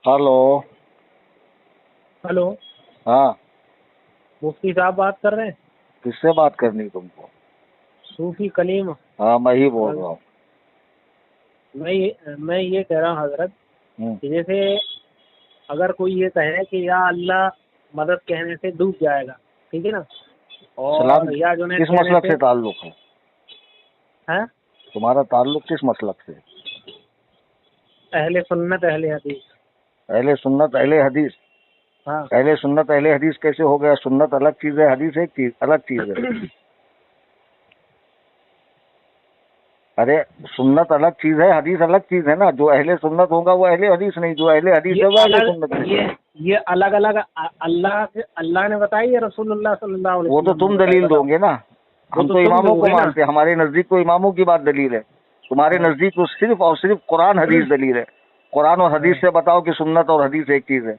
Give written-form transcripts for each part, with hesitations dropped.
Hello. Hello. हाँ, मुफ्ती साहब बात कर रहे हैं? किससे बात करनी तुमको? सूफी कलीम। हाँ, मैं ही बोल रहा हूँ। मैं ये कह रहा हूँ हजरत हम्म, कि जैसे अगर कोई ये कहे कि या अल्लाह मदद कहने से डूब जाएगा, ठीक है ना, सलाम। और या जुनैद किस कहने मसलक से से ताल्लुक है है तुम्हारा? ताल्लुक किस मसलक से? अहले सुन्नत अहले हदीस। अहले सुन्नत अहले हदीस। हाँ। अहले सुन्नत अहले हदीस कैसे हो गया? सुन्नत अलग चीज है, हदीस एक चीज अलग चीज है। अरे, सुन्नत अलग चीज है, हदीस अलग चीज है ना। जो अहले सुन्नत होगा वो अहले हदीस नहीं, जो अहले हदीस ये है वो अहले अलग सुन्नत नहीं। ये अलग अलग अल्लाह ने बताई है, रसूलुल्लाह सल्लल्लाहु अलैहि वो तो वसल्लम तुम ने बताई, दलील बताओ। दोगे ना। वो हम तो तो तुम इमामों को दोगे ना। मानते हैं, हमारे नजदीक तो इमामों की बात दलील है। तुम्हारे हाँ। नजदीक तो सिर्फ और सिर्फ कुरान हदीस दलील है। कुरान और हदीस हाँ। से बताओ कि सुन्नत और हदीस एक चीज है।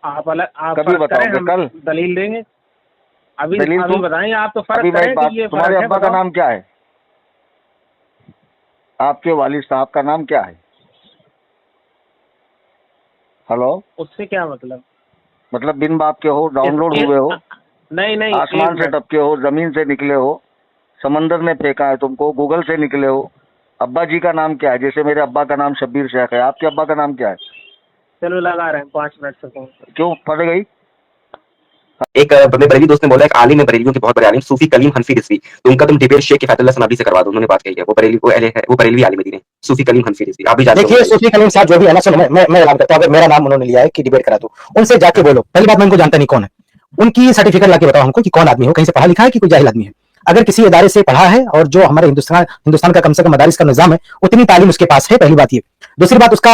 आप कभी फर्क करें, बताओगे? हम कल दलील देंगे। अभी दलील अभी तुम। बताएंगे, आप तो फर्क अभी मैं एक करें कि बात, ये तुम्हारे फर्क है, अब्बा का बताओ। नाम क्या है? आपके वालिद साहब का नाम क्या है? हेलो। उससे क्या मतलब? मतलब बिन बाप के हो, इस, डाउनलोड इस, हुए हो, नहीं नहीं, एक आसमान से मिनट। टपके हो, जमीन से निकले हो, समंदर ने फेंका है तुमको, गूगल से निकले हो। अब्बा जी का नाम क्या है? जैसे मेरे अब्बा का नाम शब्बीर शेख है, आपके अब्बा का नाम क्या है? चलो लगा रहे हैं, 5 मिनट से फोन। क्यों फट गई? एक मेरे बरेली दोस्त ने बोला, एक आलिम है बरेलियों के, बहुत बड़े आलिम, सूफी कलीम हनफी रिजवी, तो उनका तुम डिबेट शेख किफायतुल्लाह सनाबी से करवा दो। उन्होंने बात कही है, वो बरेली, वो बरेलवी आलिम है, सूफी कलीम हनफी रिजवी, आप भी जानते देखिए हो। सूफी कलीम साहब जो भी है ना, सुनो, मैं ऐलान करता हूँ, अगर मेरा नाम उन्होंने लिया है कि डिबेट करा दो, उनसे जाके बोलो। पहली बात, मैं उनको जानता नहीं कौन है, उनकी सर्टिफिकेट लाके बताओ हमको कि कौन आदमी हो, कहीं से पढ़ा लिखा है कि कोई जाहिल आदमी है। अगर किसी इदारे से पढ़ा है और जो हमारे हिंदुस्तान का कम से कम मदारिस का निजाम है, उतनी तालीम उसके पास है, पहली बात ये। दूसरी बात, उसका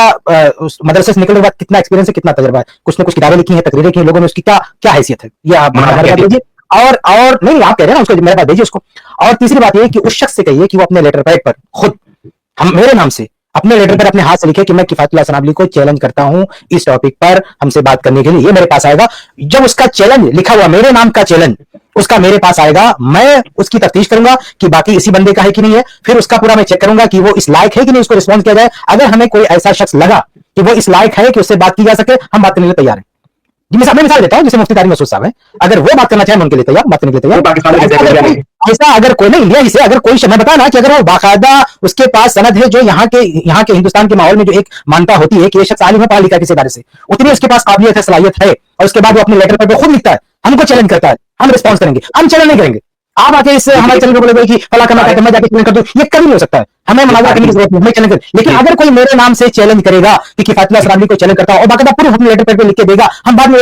उस मदरसे से निकलने के बाद कितना एक्सपीरियंस है, कितना तजर्बा है, कुछ ना कुछ किताबें लिखी हैं, तकरीरें की हैं, लोगों ने उसकी क्या क्या हैसियत है, ये आप हमारे पास भेजिए। और नहीं, आप कह रहे हैं ना, उसको मेरे पास भेजिए उसको। और तीसरी बात ये कि उस शख्स से कहिए कि वो अपने लेटर पैड पर खुद हम मेरे नाम से अपने लेटर पर अपने हाथ से लिखे कि मैं किफायतुल्लाह सनाबली को चैलेंज करता हूं इस टॉपिक पर हमसे बात करने के लिए। ये मेरे पास आएगा, जब उसका चैलेंज लिखा हुआ मेरे नाम का चैलेंज उसका मेरे पास आएगा, मैं उसकी तफ्तीश करूंगा कि बाकी इसी बंदे का है कि नहीं है। फिर उसका पूरा मैं चेक करूंगा कि वो इस लायक है कि नहीं, उसको रिस्पॉन्स किया जाए। अगर हमें कोई ऐसा शख्स लगा कि वो इस लायक है कि उससे बात की जा सके, हम बात करने के लिए तैयार हैं। जी, मैं मिसाल देता हूँ, जैसे मुफ्ती तारिक मसूद साहब है, अगर वो बात करना चाहे, मैं उनके लिए तैयार, बात करने के लिए तैयार। ऐसा अगर कोई नहीं, इंडिया ही से अगर कोई मैं बताया ना कि अगर वो बाकायदा उसके पास सनद है, जो यहाँ के हिंदुस्तान के माहौल में जो एक मानता होती है कि ये शख्स आलिम है, पढ़ा लिखा किसी इदारे से, उतनी उसके पास काबिलियत है, सलाहियत है, और उसके बाद वो अपने लेटर पर खुद लिखता है, हमको चैलेंज करता है, हम रिस्पॉन्स करेंगे, हम चैलेंज नहीं करेंगे। आप आके इससे हमारे चैनल को बोले कि फला करना चाहते, मैं जाके चैलेंज कर दूं, ये कभी नहीं हो सकता है। हमें मुनाज़रा करने की जरूरत नहीं, हमें चैलेंज कर। लेकिन अगर कोई मेरे नाम से चैलेंज करेगा कि किफायतुल्लाह सनाबली को चैलेंज करता है और बाकायदा पूरे अपने लेटर पर लिख के देगा, हम बाद में